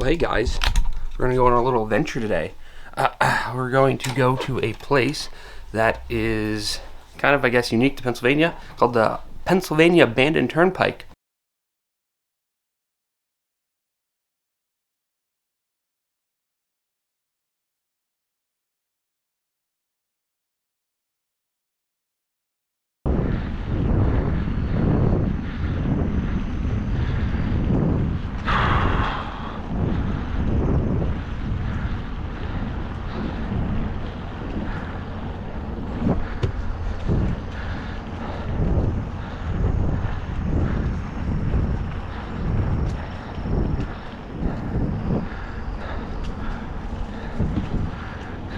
Well, hey guys, we're going to go on a little adventure today. We're going to go to a place that is kind of, I guess, unique to Pennsylvania, called the Pennsylvania Abandoned Turnpike.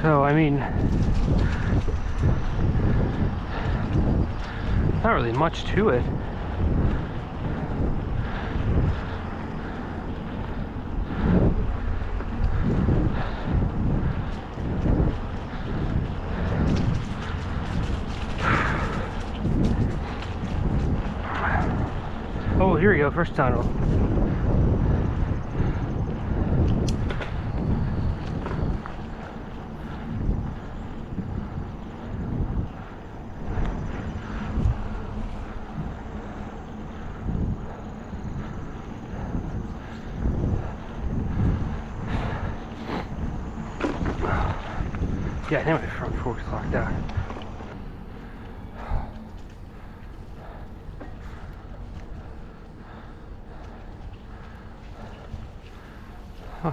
So, I mean, not really much to it. Oh, here we go, first tunnel. Yeah, now my front fork's locked out. Huh.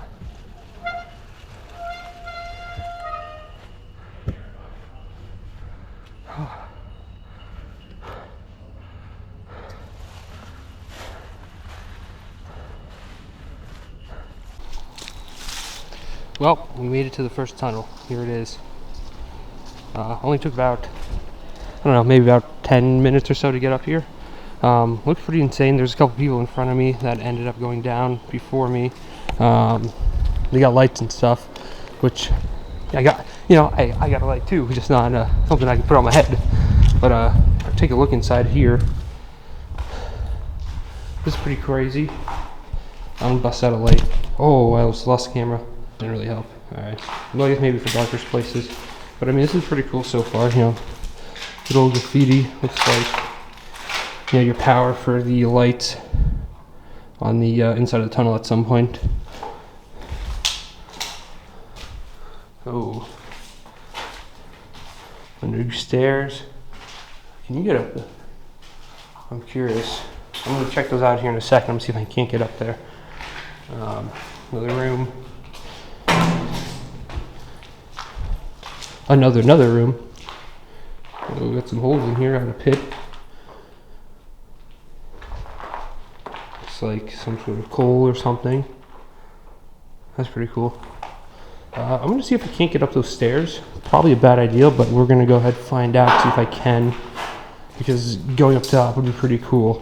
Well, we made it to the first tunnel. Here it is. Only took about, I don't know, maybe about 10 minutes or so to get up here. Looked pretty insane. There's a couple people in front of me that ended up going down before me. They got lights and stuff, which I got, I got a light too, just not something I can put on my head. But take a look inside here. This is pretty crazy. I'm gonna bust out a light. Oh, I lost the camera. Didn't really help. Alright. Well, I guess maybe for darker places. But I mean, this is pretty cool so far, Little graffiti. Looks like, your power for the lights on the inside of the tunnel at some point. Oh. Under stairs. Can you get up there? I'm curious. I'm going to check those out here in a second. I'm going to see if I can't get up there. Another room. Another room. Oh, we got some holes in here out of a pit. Looks like some sort of coal or something. That's pretty cool. I'm going to see if I can't get up those stairs. Probably a bad idea, but we're going to go ahead and find out, see if I can. Because going up top would be pretty cool.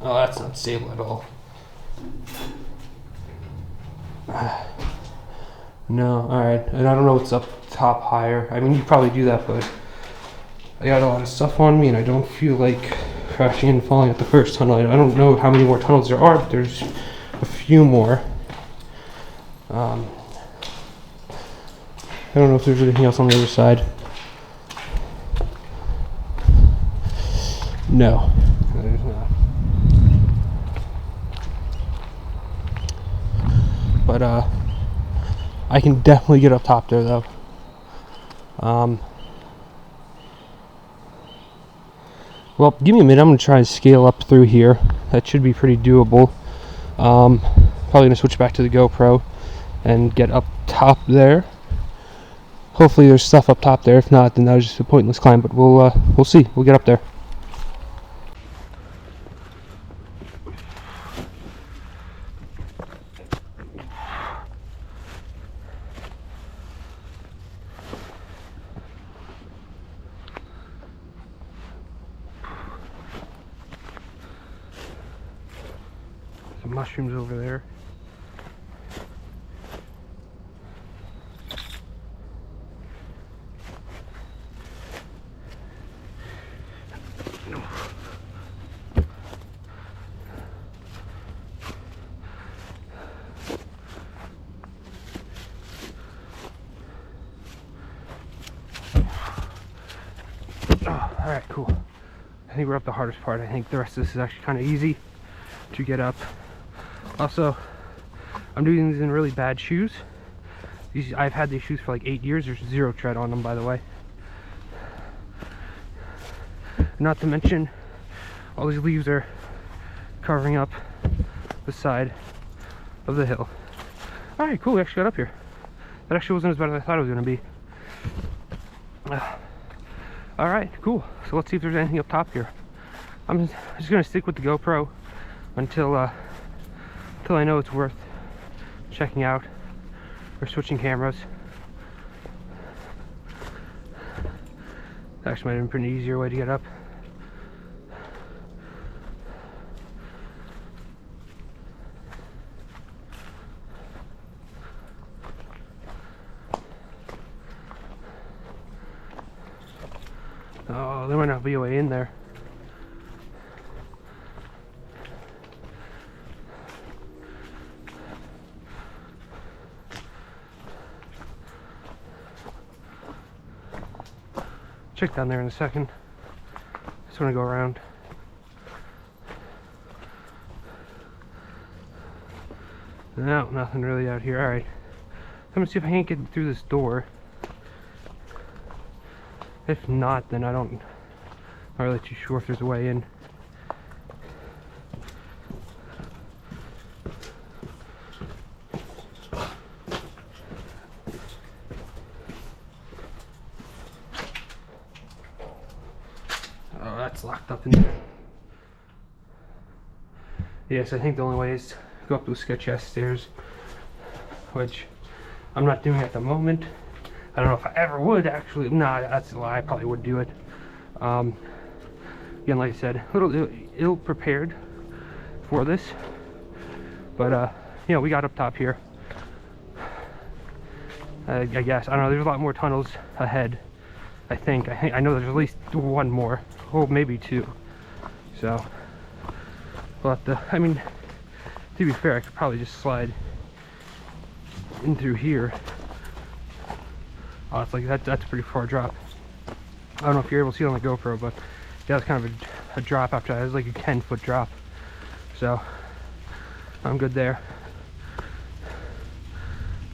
Oh, that's not stable at all. No, alright. And I don't know what's up top higher. I mean, you probably do that, but I got a lot of stuff on me and I don't feel like crashing and falling at the first tunnel. I don't know how many more tunnels there are, but there's a few more. I don't know if there's anything else on the other side. No, there's not. But I can definitely get up top there though. Well, give me a minute. I'm going to try and scale up through here. That should be pretty doable. Probably going to switch back to the GoPro and get up top there. Hopefully there's stuff up top there. If not, then that was just a pointless climb, but we'll see. We'll get up there. Some mushrooms over there. Alright, cool. I think we're up the hardest part. I think the rest of this is actually kind of easy to get up. Also, I'm doing these in really bad shoes. I've had these shoes for like 8 years. There's zero tread on them, by the way. Not to mention, all these leaves are covering up the side of the hill. Alright, cool, we actually got up here. That actually wasn't as bad as I thought it was going to be. Alright, cool. So let's see if there's anything up top here. I'm just going to stick with the GoPro until I know it's worth checking out or switching cameras. That actually might have been an easier way to get up. Oh, there might not be a way in there. Check down there in a second. Just want to go around. No, nothing really out here. Alright. I'm gonna see if I can't get through this door. If not, then I'm not really too sure if there's a way in. Oh, that's locked up in there. Yes, I think the only way is to go up those sketchy ass stairs, which I'm not doing at the moment. I don't know if I ever would actually. Nah, that's a lie. I probably would do it. Again, like I said, a little ill prepared for this, but you know, we got up top here. I guess, I don't know, there's a lot more tunnels ahead. I know there's at least one more, or maybe two. So we'll have to, I mean, to be fair, I could probably just slide in through here. Oh, it's like that's a pretty far drop. I don't know if you're able to see it on the GoPro, but yeah, it's kind of a drop after that. It's like a 10-foot drop. So I'm good there.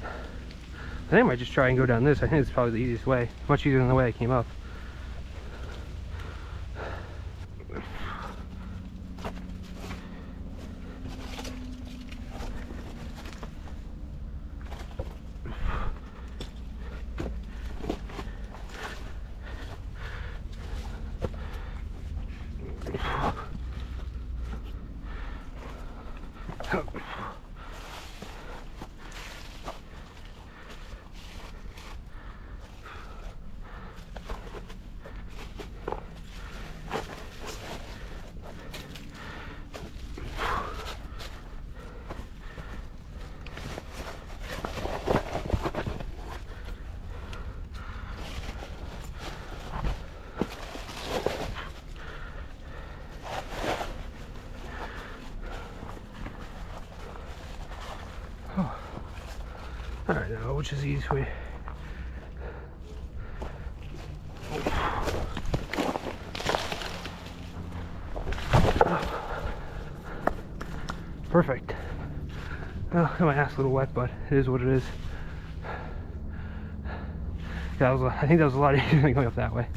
I think I might just try and go down this. I think it's probably the easiest way. Much easier than the way I came up. Alright, now which is the easiest way? Perfect. Well, got my ass a little wet, but it is what it is. Yeah, I think that was a lot easier than going up that way.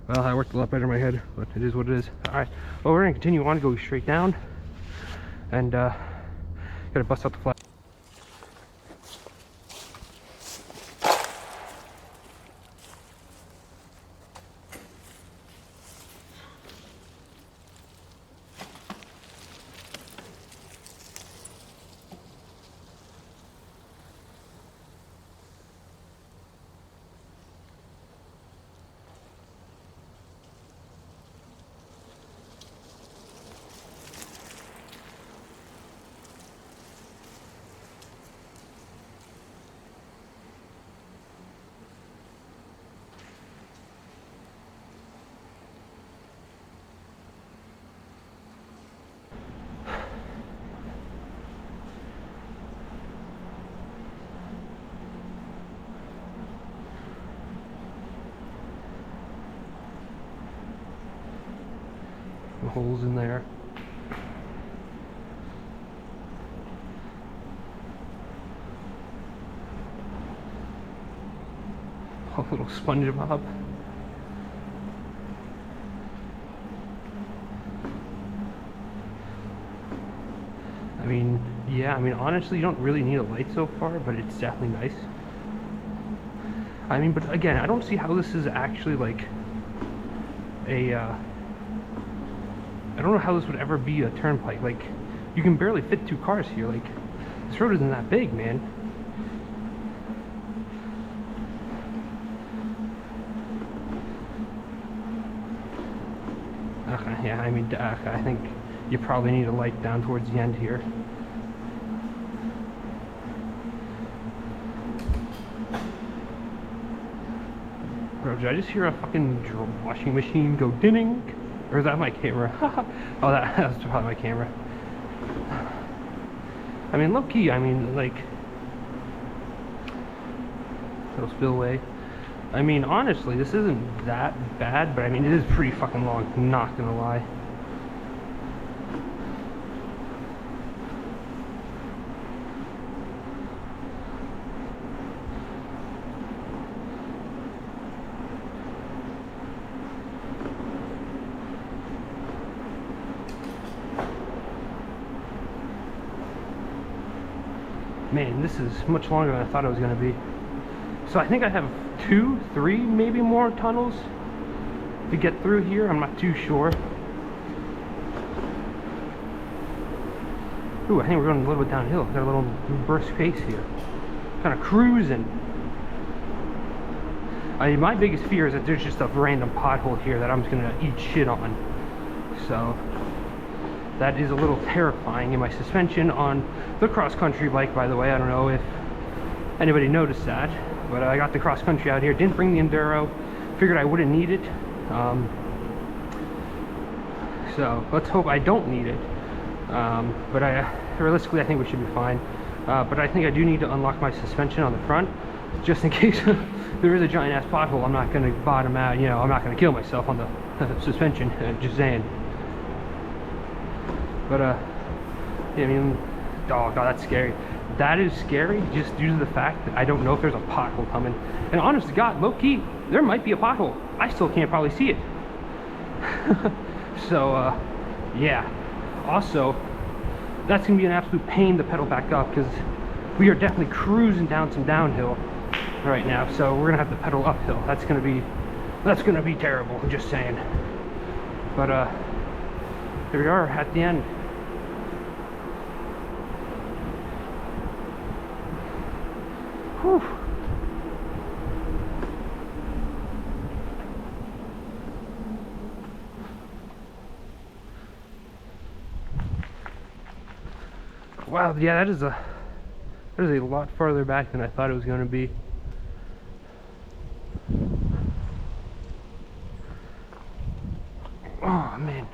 Well, that worked a lot better in my head, but it is what it is. Alright, well, we're going to continue on, go straight down, and gotta bust out the flag. Some holes in there. A little SpongeBob. I mean, yeah, I mean, honestly, you don't really need a light so far, but it's definitely nice. I mean, but again, I don't see how this is actually like a, I don't know how this would ever be a turnpike. Like, you can barely fit 2 cars here. Like, this road isn't that big, man. Okay, yeah, I mean, okay, I think you probably need a light down towards the end here. Bro, did I just hear a fucking washing machine go ding? Or is that my camera? Oh, that's probably my camera. I mean, low key, I mean, like, little spillway. I mean, honestly, this isn't that bad, but I mean, it is pretty fucking long, not gonna lie. Man, this is much longer than I thought it was gonna be. So I think I have 2, 3, maybe more tunnels to get through here. I'm not too sure. Ooh, I think we're going a little bit downhill. Got a little brisk pace here. Kind of cruising. My biggest fear is that there's just a random pothole here that I'm just gonna eat shit on. So that is a little terrifying. And my suspension on the cross-country bike, by the way, I don't know if anybody noticed that, but I got the cross-country out here. Didn't bring the enduro. Figured I wouldn't need it. So let's hope I don't need it. But realistically, I think we should be fine. But I think I do need to unlock my suspension on the front, just in case there is a giant ass pothole. I'm not going to bottom out, you know, I'm not going to kill myself on the suspension, just saying. But yeah, I mean, oh god, that's scary. That is scary just due to the fact that I don't know if there's a pothole coming. And honest to god, low key, there might be a pothole. I still can't probably see it. So yeah. Also, that's gonna be an absolute pain to pedal back up, because we are definitely cruising down some downhill right now. So we're gonna have to pedal uphill. That's gonna be terrible. I'm just saying. But here we are at the end. Whew. Wow, yeah, that is a lot farther back than I thought it was going to be. Oh man,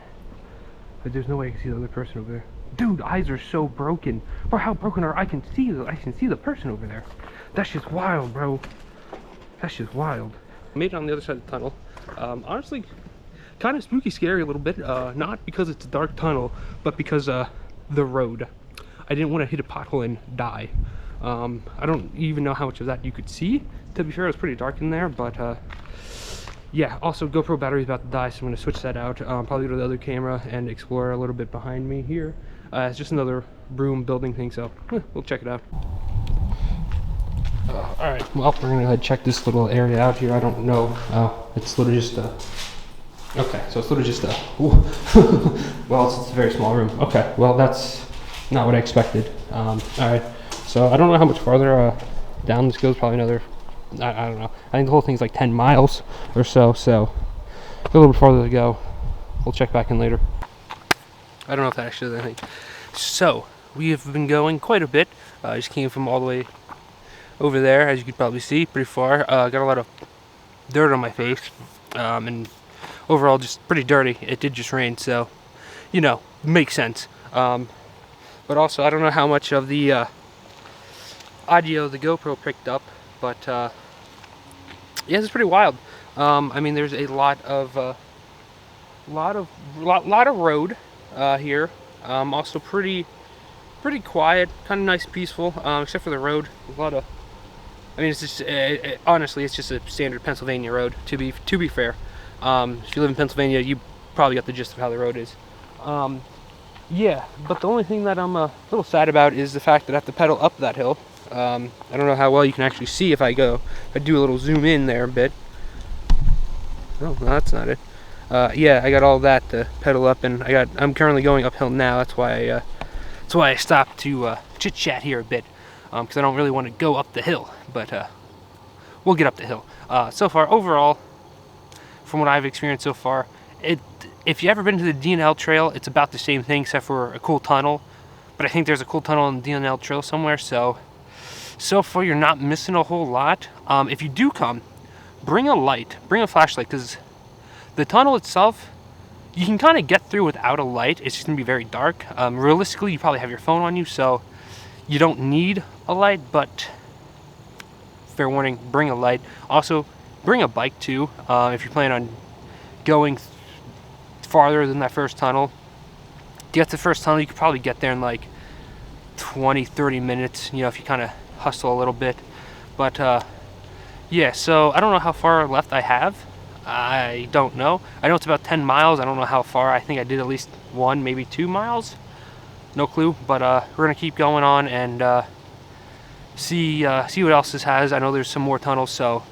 but there's no way I can see the other person over there. Dude, eyes are so broken. Bro, how broken are I can see the person over there. That's just wild, bro. That's just wild. Made it on the other side of the tunnel. Honestly, kind of spooky, scary a little bit. Not because it's a dark tunnel, but because the road. I didn't want to hit a pothole and die. I don't even know how much of that you could see. To be fair, it was pretty dark in there, but yeah. Also, GoPro battery's about to die, so I'm going to switch that out. Probably go to the other camera and explore a little bit behind me here. It's just another room building thing, so we'll check it out. All right, well, we're going to go ahead and check this little area out here. I don't know. It's literally just a... Okay, so it's literally just a... Well, it's a very small room. Okay, well, that's not what I expected. All right, so I don't know how much farther down this goes. Probably another... I don't know. I think the whole thing's like 10 miles or so, so a little bit farther to go. We'll check back in later. I don't know if that actually does anything. So, we have been going quite a bit. I just came from all the way over there, as you could probably see, pretty far. Got a lot of dirt on my face, and overall just pretty dirty. It did just rain, so, you know, makes sense. But also, I don't know how much of the audio the GoPro picked up, but yeah, it's pretty wild. I mean, there's a lot of lot of road here. Also pretty quiet, kind of nice, peaceful, except for the road. A lot of, I mean, it's just honestly, it's just a standard Pennsylvania road. To be fair, if you live in Pennsylvania, you probably got the gist of how the road is. Yeah, but the only thing that I'm a little sad about is the fact that I have to pedal up that hill. I don't know how well you can actually see if I do a little zoom in there a bit. Oh, no, that's not it. Yeah, I got all that to pedal up, and I'm currently going uphill now. That's why I stopped to chit chat here a bit, because I don't really want to go up the hill, but we'll get up the hill. So far, overall, from what I've experienced so far, if you've ever been to the D&L trail, it's about the same thing except for a cool tunnel. But I think there's a cool tunnel on the D&L trail somewhere, so far you're not missing a whole lot. If you do come, bring a flashlight, because the tunnel itself, you can kind of get through without a light. It's just going to be very dark. Realistically, you probably have your phone on you, so you don't need a light, but fair warning, bring a light. Also, bring a bike too, if you're planning on going farther than that first tunnel. To get to the first tunnel, you could probably get there in like 20-30 minutes, you know, if you kind of hustle a little bit. But yeah, so I don't know how far left I have. I don't know. I know it's about 10 miles. I don't know how far. I think I did at least 1, maybe 2 miles. No clue. But we're gonna keep going on and see what else this has. I know there's some more tunnels, so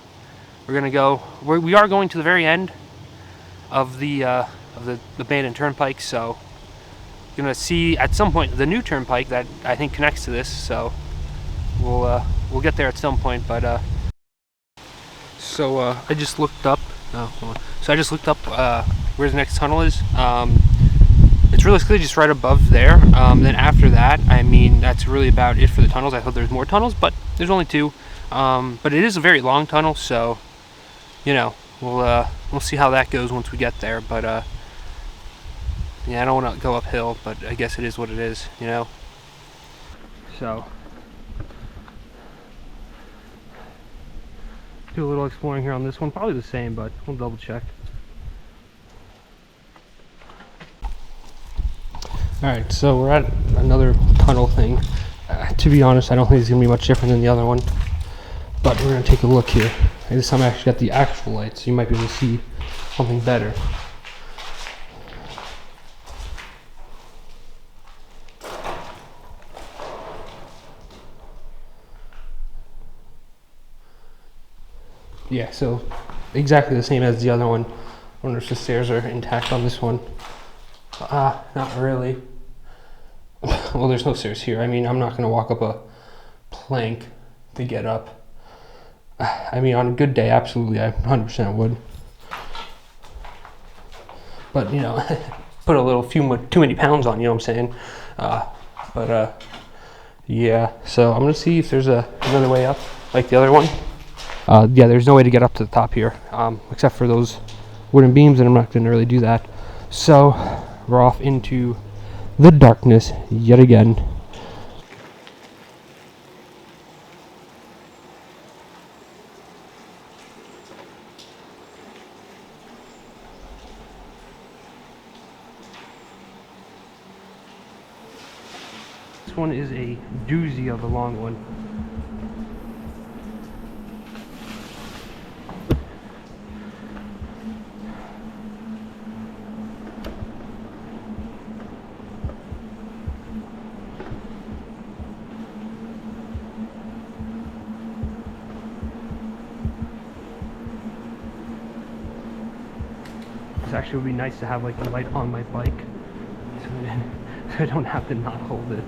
we're gonna go. We are going to the very end of the abandoned turnpike. So you're gonna see at some point the new turnpike that I think connects to this. So we'll get there at some point. But so I just looked up. Oh, hold on. So I just looked up where the next tunnel is. It's realistically just right above there. Then after that, I mean, that's really about it for the tunnels. I thought there's more tunnels, but there's only 2. But it is a very long tunnel, so you know, we'll see how that goes once we get there. But yeah, I don't want to go uphill, but I guess it is what it is, you know. So do a little exploring here on this one. Probably the same, but we'll double check. Alright, so we're at another tunnel thing. To be honest, I don't think it's going to be much different than the other one. But we're going to take a look here. And this time I actually got the actual light, so you might be able to see something better. Yeah, so exactly the same as the other one. I wonder if the stairs are intact on this one. Not really. Well, there's no stairs here. I mean, I'm not going to walk up a plank to get up. I mean, on a good day, absolutely, I 100% would. But, you know, put a little too many pounds on, you know what I'm saying? Yeah, so I'm going to see if there's another way up, like the other one. Yeah, there's no way to get up to the top here, except for those wooden beams, and I'm not going to really do that. So, we're off into the darkness yet again. This one is a doozy of a long one. This actually would be nice to have like the light on my bike, so I don't have to not hold it.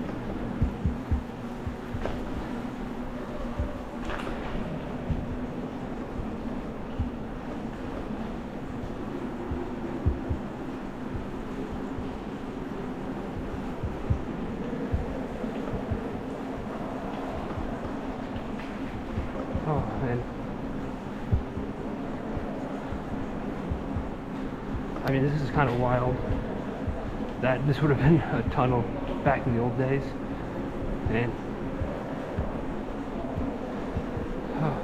Oh man. I mean, this is kind of wild that this would have been a tunnel back in the old days. And oh.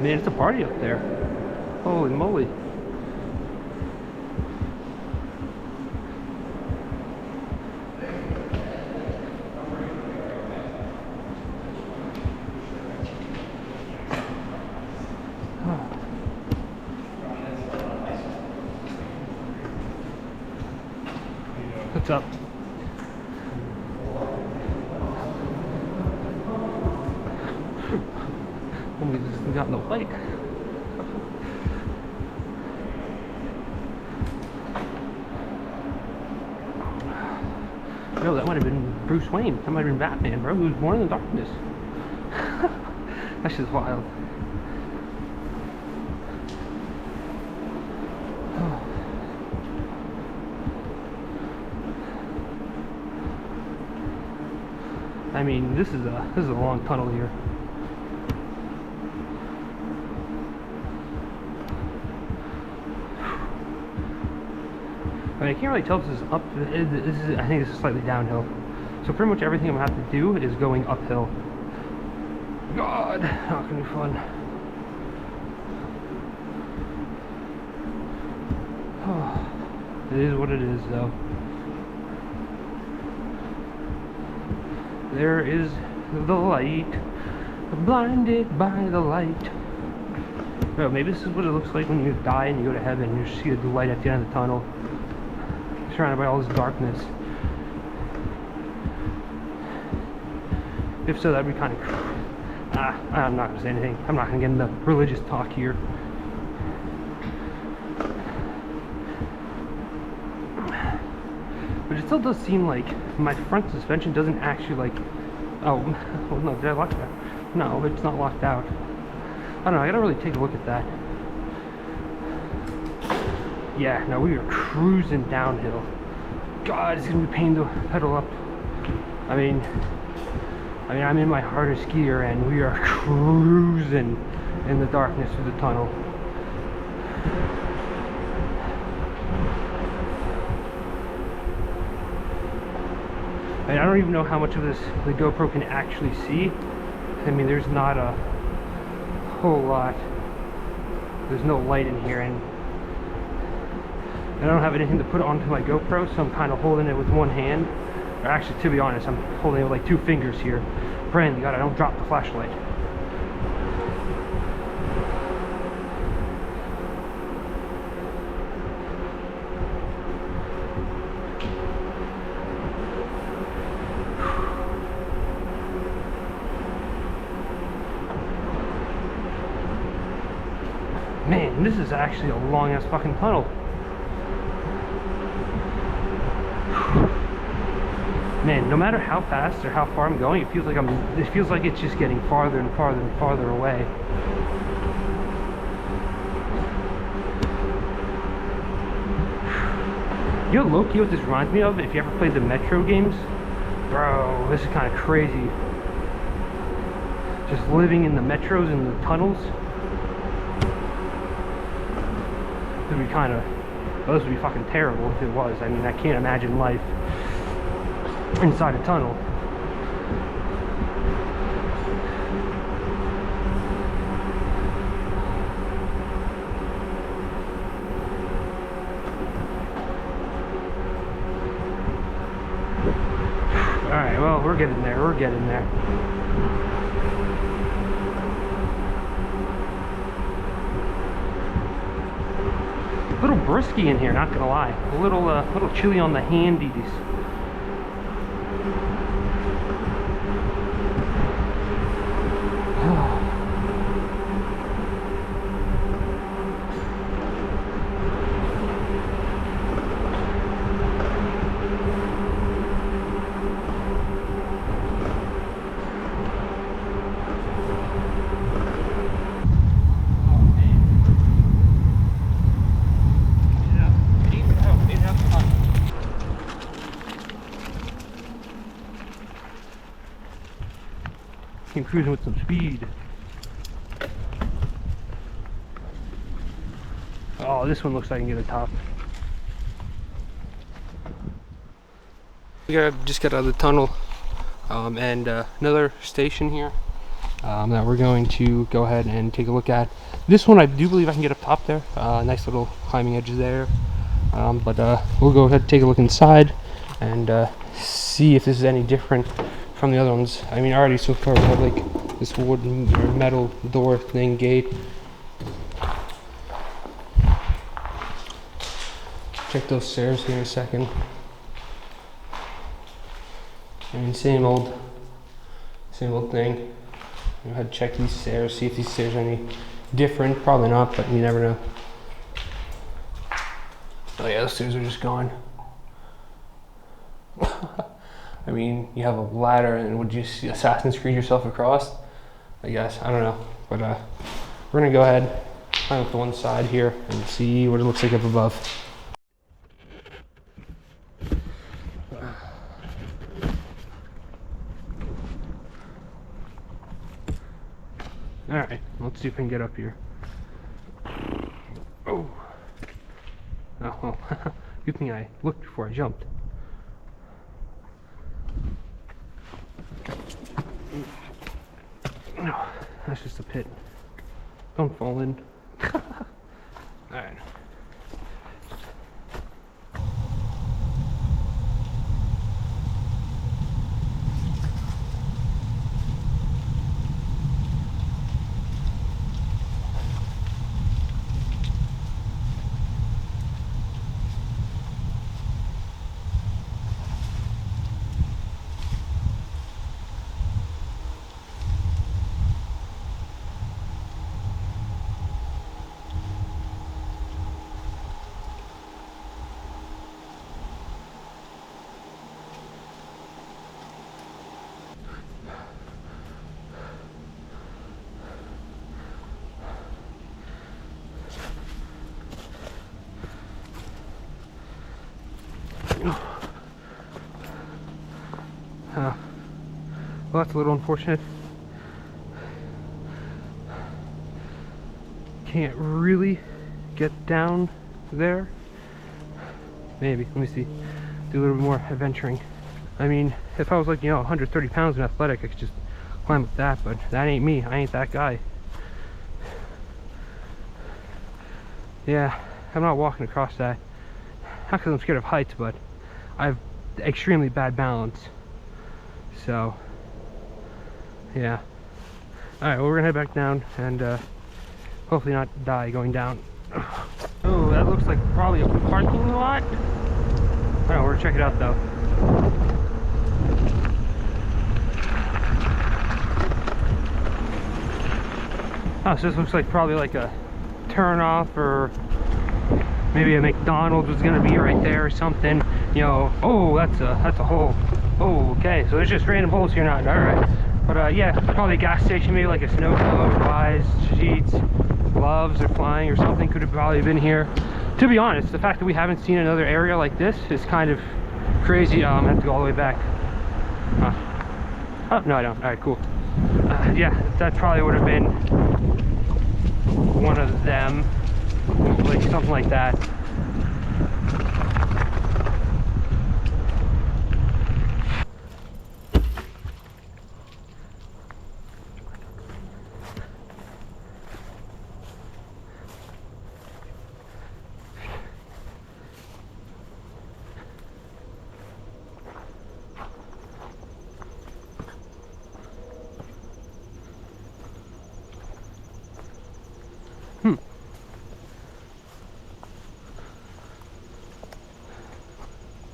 Man, it's a party up there. Holy moly. What's up? We just got no light. No, that might have been Bruce Wayne. That might have been Batman, bro. He was born in the darkness. That's just wild. I mean, this is a long tunnel here. I mean, I can't really tell if this is up. I think this is slightly downhill. So pretty much everything I'm gonna have to do is going uphill. God, not gonna be fun. It is what it is, though. There is the light, blinded by the light. Oh, maybe this is what it looks like when you die and you go to heaven. You just see the light at the end of the tunnel, surrounded by all this darkness. If so, that'd be kind of... I'm not gonna say anything. I'm not gonna get into religious talk here. But it still does seem like my front suspension doesn't actually like... Oh, well, no, did I lock that? No, it's not locked out. I don't know, I gotta really take a look at that. Yeah, no, we are cruising downhill. God, it's gonna be a pain to pedal up. I mean, I'm in my hardest gear and we are cruising in the darkness through the tunnel. I mean, I don't even know how much of this the GoPro can actually see. I mean, there's not a whole lot. There's no light in here, and I don't have anything to put onto my GoPro, so I'm kind of holding it with one hand. Or actually, to be honest, I'm holding it with like 2 fingers here, praying to God I don't drop the flashlight. Man, this is actually a long ass fucking tunnel. Man, no matter how fast or how far I'm going, it feels like it's just getting farther and farther and farther away. You know, low-key, what this reminds me of, if you ever played the Metro games, bro, this is kind of crazy. Just living in the metros and the tunnels. This would be kind of, well, this would be fucking terrible if it was. I mean, I can't imagine life inside a tunnel. Alright, well, we're getting there, we're getting there. A little brisky in here, not gonna lie. A little chilly on the handies. I'm cruising with some speed. Oh, this one looks like I can get a top. We just got out of the tunnel, and another station here. that we're going to go ahead and take a look at. This one I do believe I can get up top there. Nice little climbing edges there. But we'll go ahead and take a look inside and see if this is any different from the other ones. I mean, already so far we have like this wooden or metal door thing, gate. Check those stairs here in a second. I mean, same old thing. Go ahead and check these stairs, see if these stairs are any different. Probably not, but you never know. Oh yeah, those stairs are just gone. I mean, you have a ladder, and would you Assassin's Creed yourself across? I guess, I don't know. But we're gonna go ahead, climb up to one side here and see what it looks like up above. Alright, let's see if we can get up here. Oh, well, good thing I looked before I jumped. No, that's just a pit. Don't fall in. Alright. Well, that's a little unfortunate. Can't really get down there. Maybe, let me see. Do a little bit more adventuring. I mean, if I was like, 130 pounds in athletic, I could just climb up that, but that ain't me. I ain't that guy. Yeah, I'm not walking across that. Not because I'm scared of heights, but I have extremely bad balance. So, yeah. Alright, well, we're gonna head back down and hopefully not die going down. Oh, that looks like probably a parking lot. Alright, we're gonna check it out though. Oh, so this looks like probably like a turn off, or maybe a McDonald's was gonna be right there or something. Oh, that's a hole. Oh, okay, so there's just random holes here now. Alright. But yeah, probably a gas station, maybe like a snow cone, supplies, sheets, gloves are flying or something could have probably been here. To be honest, the fact that we haven't seen another area like this is kind of crazy. I have to go all the way back. Oh, no I don't. Alright, cool. Yeah, that probably would have been one of them, like something like that.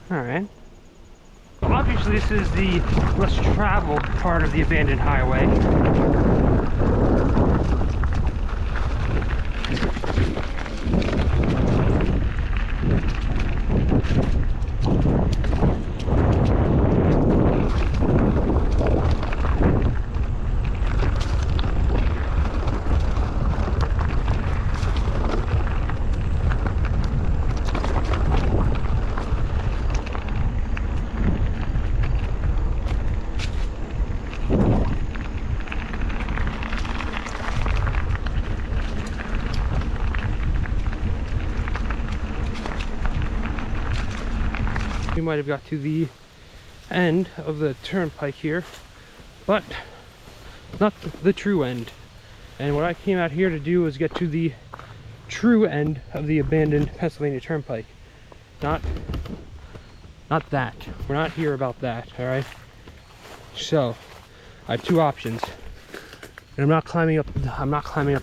Alright. So obviously this is the less traveled part of the abandoned highway. We might have got to the end of the turnpike here, but not the true end. And what I came out here to do was get to the true end of the abandoned Pennsylvania Turnpike. Not that. We're not here about that, all right? So, I have two options. And I'm not climbing up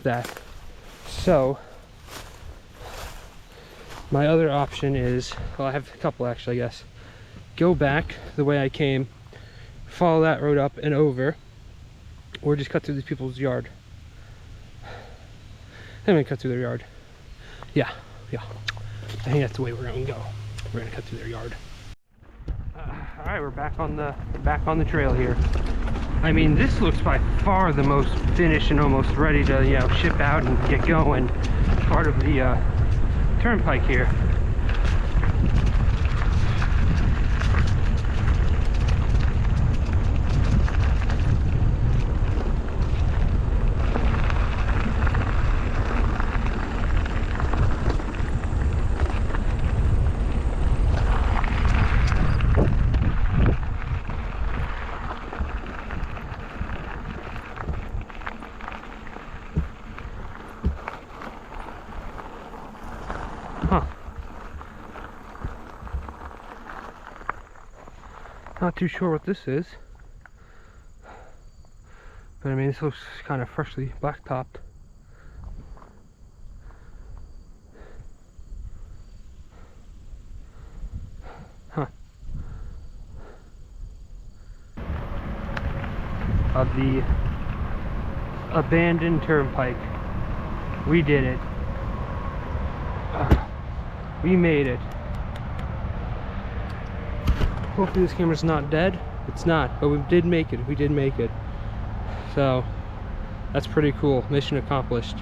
that. So, my other option is, well, I have a couple actually, I guess. Go back the way I came, follow that road up and over, or just cut through these people's yard. I'm gonna cut through their yard. Yeah. I think that's the way we're gonna go. We're gonna cut through their yard. All right, we're back on the trail here. I mean, this looks by far the most finished and almost ready to, you know, ship out and get going part of the turnpike here. Not too sure what this is, but I mean, this looks kind of freshly blacktopped. Of the abandoned turnpike. We did it. We made it. Hopefully this camera's not dead. It's not, but we did make it. So that's pretty cool. Mission accomplished.